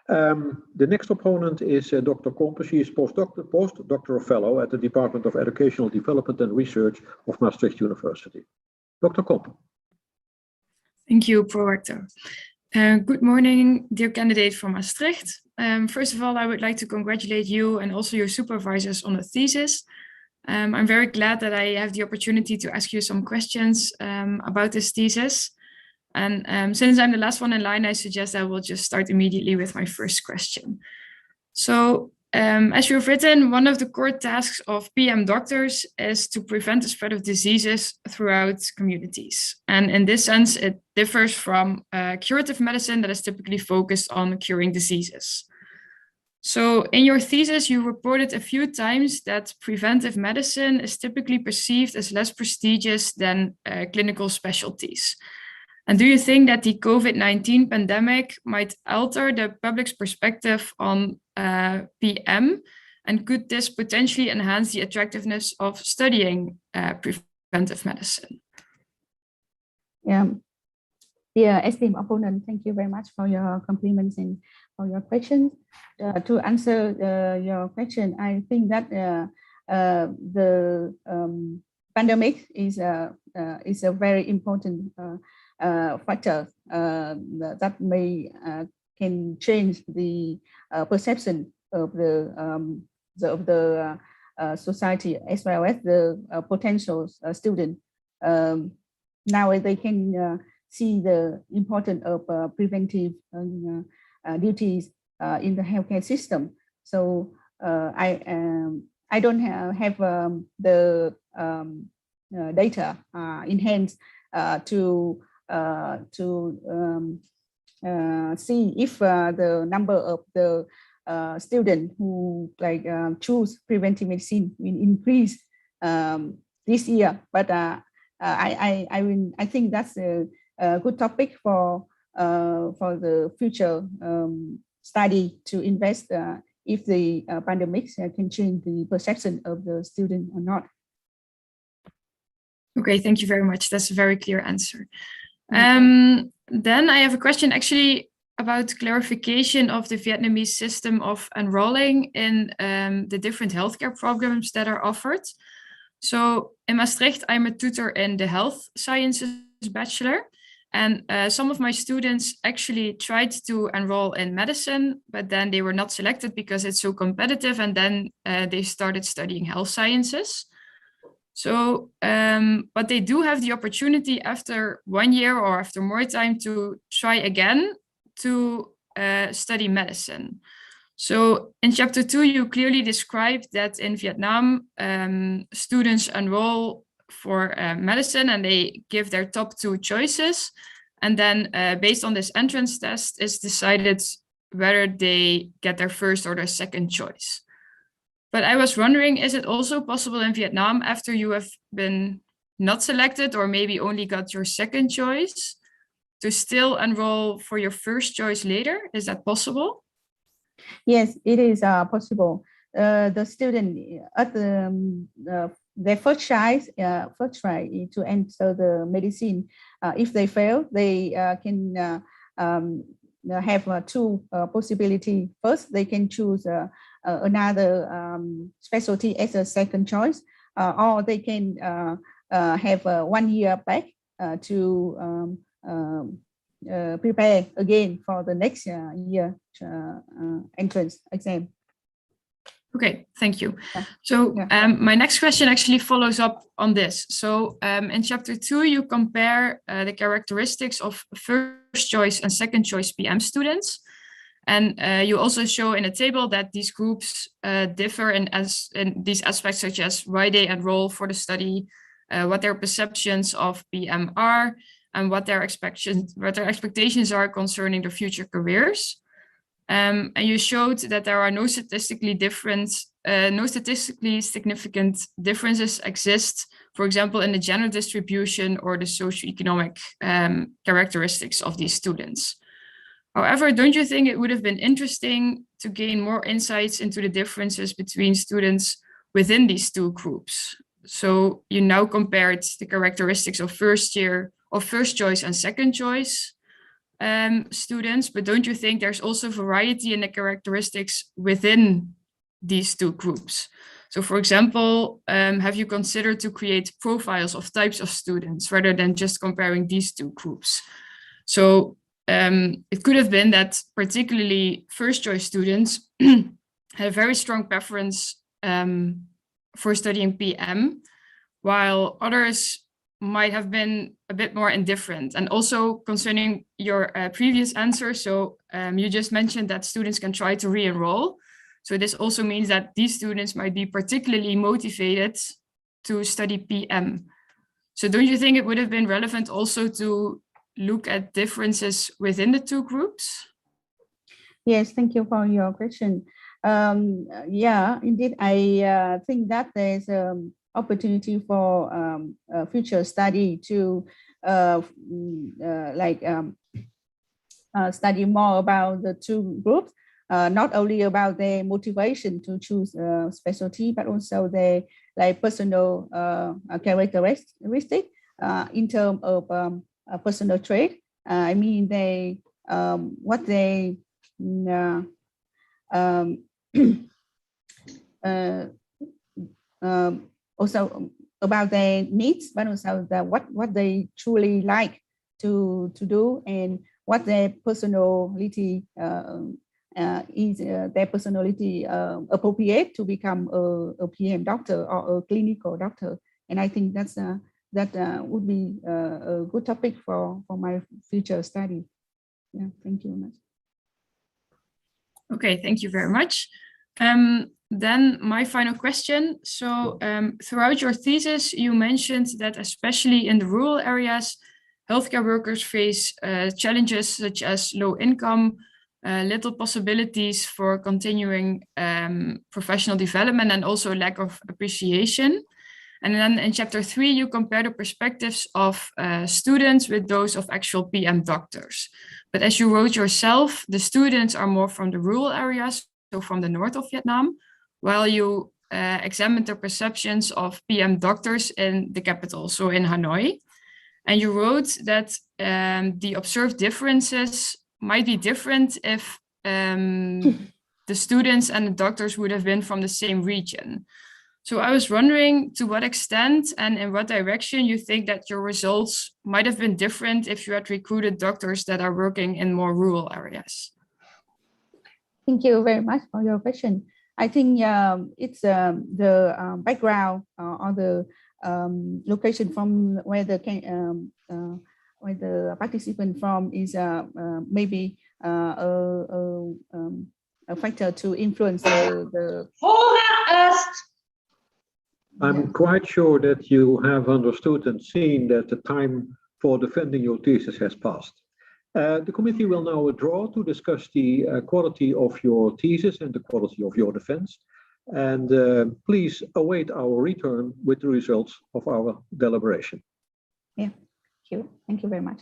The next opponent is Dr. Kompen. She is postdoctoral fellow at the Department of Educational Development and Research of Maastricht University. Dr. Kompen. Thank you, Pro-Rector. Good morning, dear candidate from Maastricht. First of all, I would like to congratulate you and also your supervisors on the thesis. I'm very glad that I have the opportunity to ask you some questions about this thesis. And since I'm the last one in line, I suggest I will just start immediately with my first question. So, as you've written, one of the core tasks of PM doctors is to prevent the spread of diseases throughout communities. And in this sense, it differs from curative medicine that is typically focused on curing diseases. So in your thesis, you reported a few times that preventive medicine is typically perceived as less prestigious than clinical specialties. And do you think that the COVID-19 pandemic might alter the public's perspective on PM? And could this potentially enhance the attractiveness of studying preventive medicine? Yeah. Dear esteemed opponent, thank you very much for your compliments and for your questions. To answer your question, I think that the pandemic is a very important factor that may can change the perception of the society, as well as the potential student. Now they can see the importance of preventive duties in the healthcare system. So I don't have the data in hand to see if the number of the students who choose preventive medicine will increase this year. But I think that's a good topic for the future study to invest if the pandemic can change the perception of the student or not. Okay, thank you very much. That's a very clear answer. Then I have a question actually about clarification of the Vietnamese system of enrolling in the different healthcare programs that are offered. So in Maastricht, I'm a tutor in the health sciences bachelor. And some of my students actually tried to enroll in medicine, but then they were not selected because it's so competitive. And then they started studying health sciences. So, but they do have the opportunity after 1 year or after more time to try again to study medicine. So in chapter 2, you clearly described that in Vietnam, students enroll for medicine and they give their top 2 choices. And then based on this entrance test, it's decided whether they get their first or their second choice. But I was wondering, is it also possible in Vietnam after you have been not selected or maybe only got your second choice to still enroll for your first choice later? Is that possible? Yes, it is possible. The student at their first try to enter the medicine. If they fail, they can have 2 possibilities. First, they can choose another specialty as a second choice, or they can have 1 year back to prepare again for the next year entrance exam. Okay, thank you. So my next question actually follows up on this. So in chapter 2, you compare the characteristics of first choice and second choice PM students. And you also show in a table that these groups differ in these aspects, such as why they enroll for the study, what their perceptions of PM are, and what their expectations are concerning their future careers. And you showed that there are no statistically significant differences exist, for example, in the gender distribution or the socioeconomic characteristics of these students. However, don't you think it would have been interesting to gain more insights into the differences between students within these 2 groups? So you now compared the characteristics of first choice and second choice students, but don't you think there's also variety in the characteristics within these 2 groups? So for example, have you considered to create profiles of types of students rather than just comparing these 2 groups? So it could have been that particularly first choice students had a very strong preference for studying PM, while others might have been a bit more indifferent. And also concerning your previous answer, so you just mentioned that students can try to re-enroll. So this also means that these students might be particularly motivated to study PM. So don't you think it would have been relevant also to look at differences within the 2 groups? Yes, thank you for your question. Yeah, indeed, I think that there's opportunity for future study to study more about the 2 groups, not only about their motivation to choose a specialty, but also their personal characteristic in terms of personal trait. I mean, they what they also about their needs, but also what they truly like to do and what their personality is their personality appropriate to become a PM doctor or a clinical doctor. And I think that's that would be a good topic for my future study. Yeah, thank you very much. Okay, thank you very much. Then my final question. So throughout your thesis, you mentioned that especially in the rural areas, healthcare workers face challenges such as low income, little possibilities for continuing professional development, and also lack of appreciation. And then in chapter 3, you compare the perspectives of students with those of actual PM doctors. But as you wrote yourself, the students are more from the rural areas, so from the north of Vietnam, while you examined the perceptions of PM doctors in the capital, so in Hanoi. And you wrote that the observed differences might be different if the students and the doctors would have been from the same region. So I was wondering to what extent and in what direction you think that your results might have been different if you had recruited doctors that are working in more rural areas. Thank you very much for your question. I think it's the background or the location from where the participant from is maybe a factor to influence the. I'm quite sure that you have understood and seen that the time for defending your thesis has passed. The committee will now withdraw to discuss the quality of your thesis and the quality of your defense. And please await our return with the results of our deliberation. Yeah, thank you. Thank you very much.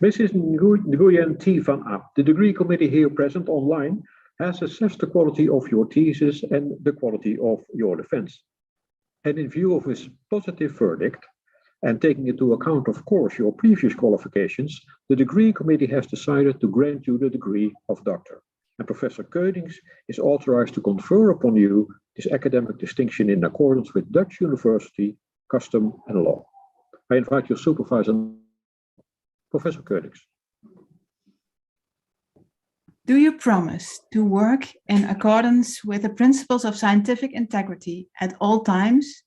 Mrs. Nguyen Thi Van Ahn, the degree committee here present online has assessed the quality of your thesis and the quality of your defense. And in view of this positive verdict, and taking into account, of course, your previous qualifications, the degree committee has decided to grant you the degree of doctor. And Professor Keunings is authorized to confer upon you this academic distinction in accordance with Dutch university, custom, and law. I invite your supervisor, Professor Keunings. Do you promise to work in accordance with the principles of scientific integrity at all times,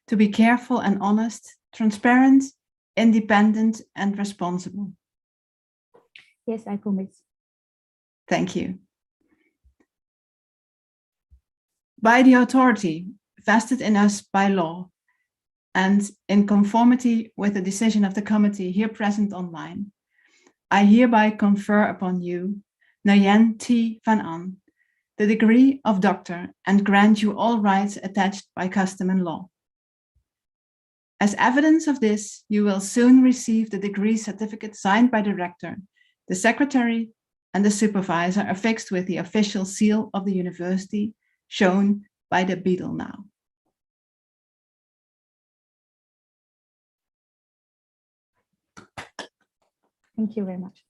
to be careful and honest, transparent, independent, and responsible? Yes, I promise. Thank you. By the authority vested in us by law and in conformity with the decision of the committee here present online, I hereby confer upon you, Nguyen Thi Van Ahn, the degree of doctor and grant you all rights attached by custom and law. As evidence of this, you will soon receive the degree certificate signed by the rector, the secretary, and the supervisor affixed with the official seal of the university, shown by the beadle now. Thank you very much.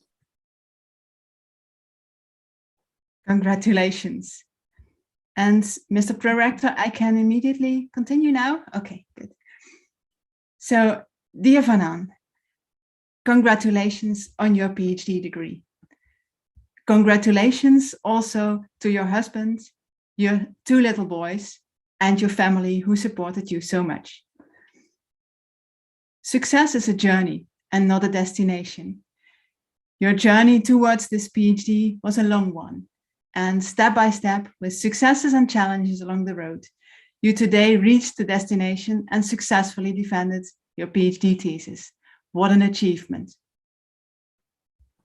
Congratulations. And Mr. Prorector, I can immediately continue now? Okay, good. So, dear Van Ahn, congratulations on your PhD degree. Congratulations also to your husband, your 2 little boys, and your family who supported you so much. Success is a journey and not a destination. Your journey towards this PhD was a long one, and step by step, with successes and challenges along the road, you today reached the destination and successfully defended your PhD thesis. What an achievement.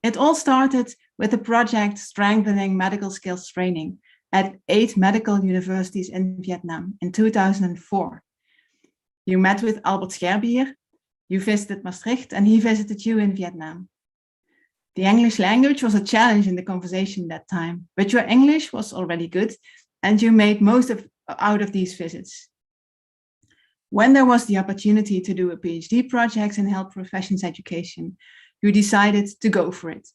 It all started with the project Strengthening Medical Skills Training at 8 medical universities in Vietnam in 2004. You met with Albert Scherbier, you visited Maastricht, and he visited you in Vietnam. The English language was a challenge in the conversation that time, but your English was already good and you made most out of these visits. When there was the opportunity to do a PhD project in health professions education, you decided to go for it.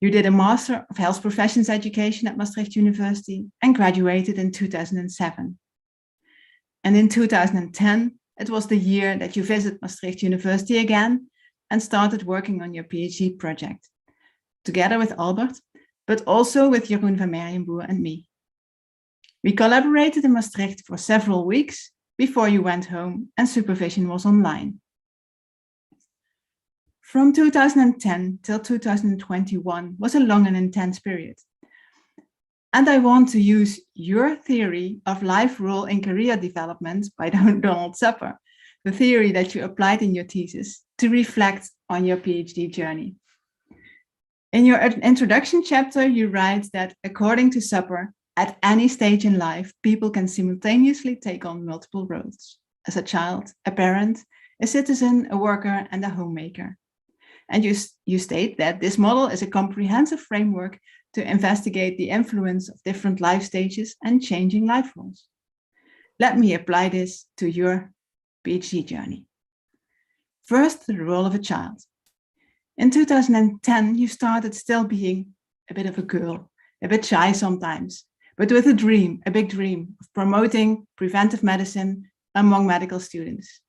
You did a Master of Health Professions Education at Maastricht University and graduated in 2007. And in 2010, it was the year that you visited Maastricht University again and started working on your PhD project, together with Albert, but also with Jeroen van Merrienboer and me. We collaborated in Maastricht for several weeks before you went home and supervision was online. From 2010 till 2021 was a long and intense period. And I want to use your theory of life role in career development by Donald Supper, the theory that you applied in your thesis, to reflect on your PhD journey. In your introduction chapter, you write that according to Supper, at any stage in life, people can simultaneously take on multiple roles: as a child, a parent, a citizen, a worker, and a homemaker. And you state that this model is a comprehensive framework to investigate the influence of different life stages and changing life roles. Let me apply this to your PhD journey. First, the role of a child. In 2010, you started still being a bit of a girl, a bit shy sometimes, but with a dream, a big dream of promoting preventive medicine among medical students.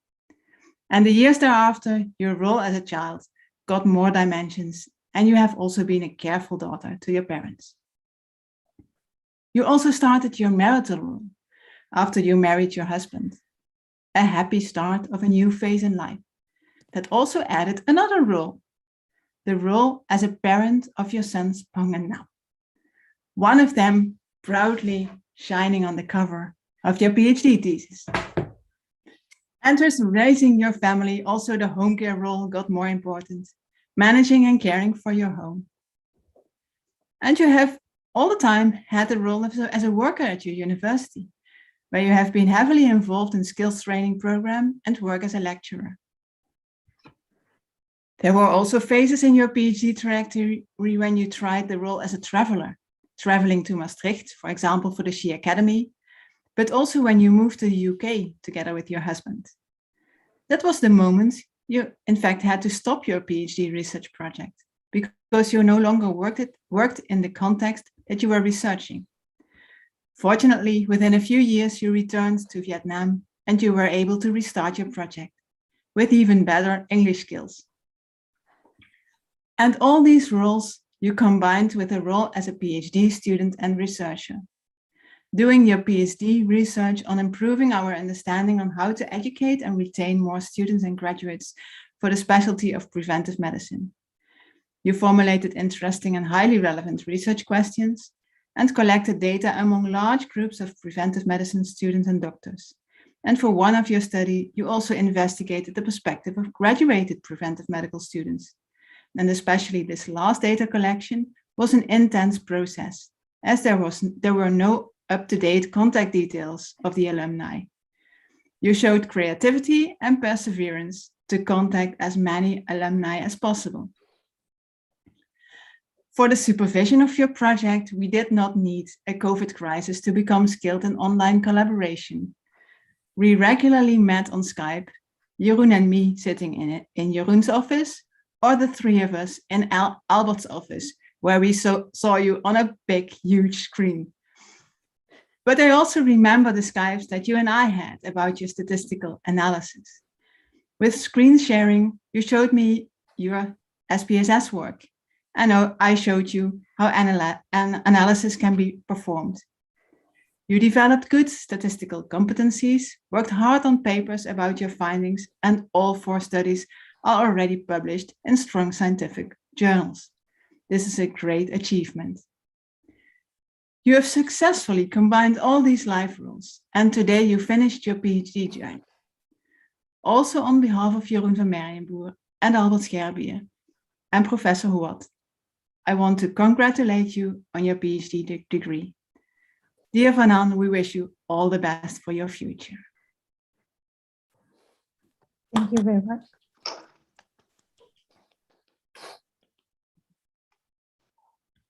And the years thereafter, your role as a child got more dimensions, and you have also been a careful daughter to your parents. You also started your marital role after you married your husband, a happy start of a new phase in life that also added another role, the role as a parent of your sons Pong and Nam. One of them proudly shining on the cover of your PhD thesis. And with raising your family, also the home care role got more important, managing and caring for your home. And you have all the time had the role as a worker at your university, where you have been heavily involved in skills training program and work as a lecturer. There were also phases in your PhD trajectory when you tried the role as a traveler, traveling to Maastricht, for example, for the She Academy, but also when you moved to the UK together with your husband. That was the moment you, in fact, had to stop your PhD research project because you no longer worked in the context that you were researching. Fortunately, within a few years, you returned to Vietnam and you were able to restart your project with even better English skills. And all these roles you combined with a role as a PhD student and researcher, doing your PhD research on improving our understanding on how to educate and retain more students and graduates for the specialty of preventive medicine. You formulated interesting and highly relevant research questions and collected data among large groups of preventive medicine students and doctors. And for one of your study, you also investigated the perspective of graduated preventive medical students. And especially this last data collection was an intense process, as there were no up-to-date contact details of the alumni. You showed creativity and perseverance to contact as many alumni as possible. For the supervision of your project, we did not need a COVID crisis to become skilled in online collaboration. We regularly met on Skype, Jeroen and me sitting in Jeroen's office, or the three of us in Albert's office, where we saw you on a big, huge screen. But I also remember the Skypes that you and I had about your statistical analysis. With screen sharing, you showed me your SPSS work, and I showed you how analysis can be performed. You developed good statistical competencies, worked hard on papers about your findings, and all 4 studies are already published in strong scientific journals. This is a great achievement. You have successfully combined all these life roles, and today you finished your PhD journey. Also on behalf of Jeroen van Merijenboer and Albert Scherbier and Professor Huat, I want to congratulate you on your PhD degree. Dear Van Ahn, we wish you all the best for your future. Thank you very much.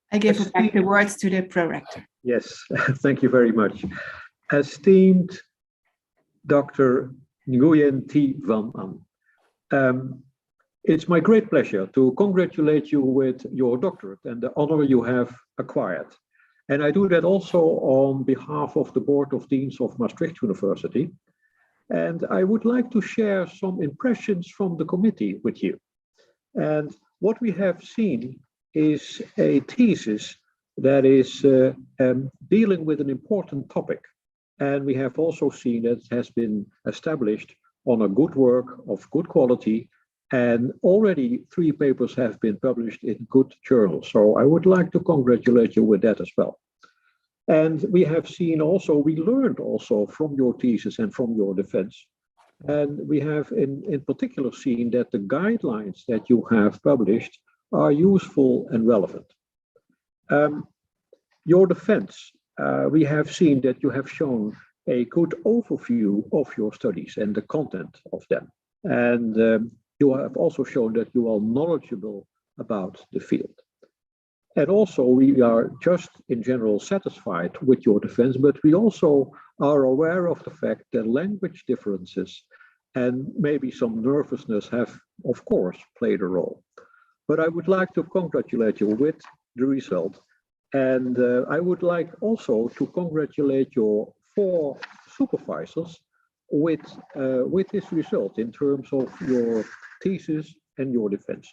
I give back the words to the Prorector. Yes, thank you very much. Esteemed Dr. Nguyen Thi Van Ahn, it's my great pleasure to congratulate you with your doctorate and the honor you have acquired. And I do that also on behalf of the Board of Deans of Maastricht University. And I would like to share some impressions from the committee with you. And what we have seen is a thesis that is dealing with an important topic. And we have also seen that it has been established on a good work of good quality, and already 3 papers have been published in good journals. So I would like to congratulate you with that as well. And we have seen also, we learned also from your thesis and from your defense. And we have in particular seen that the guidelines that you have published are useful and relevant. Your defense, we have seen that you have shown a good overview of your studies and the content of them. And you have also shown that you are knowledgeable about the field. And also we are just in general satisfied with your defense, but we also are aware of the fact that language differences and maybe some nervousness have, of course, played a role. But I would like to congratulate you with the result. And I would like also to congratulate your 4 supervisors with this result in terms of your thesis and your defense.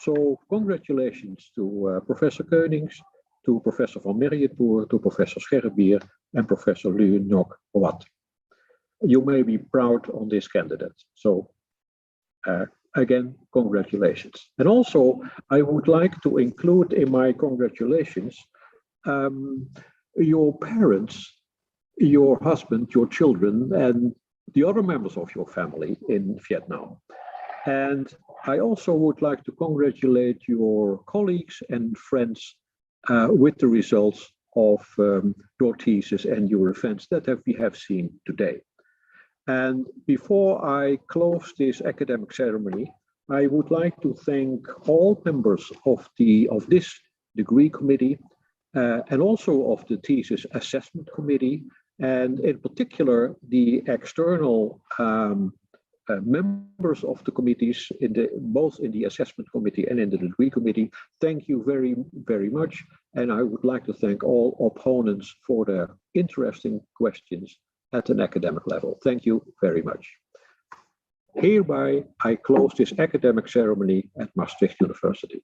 So congratulations to Professor Koenings, to Professor Van Merijenboer, to Professor Scherbier and Professor Nguyen. You may be proud on this candidate. So again, congratulations. And also, I would like to include in my congratulations your parents, your husband, your children, and the other members of your family in Vietnam. And I also would like to congratulate your colleagues and friends with the results of your thesis and your events that we have seen today. And before I close this academic ceremony, I would like to thank all members of this degree committee and also of the thesis assessment committee, and in particular the external members of the committees, both in the assessment committee and in the degree committee. Thank you very, very much. And I would like to thank all opponents for their interesting questions at an academic level. Thank you very much. Hereby, I close this academic ceremony at Maastricht University.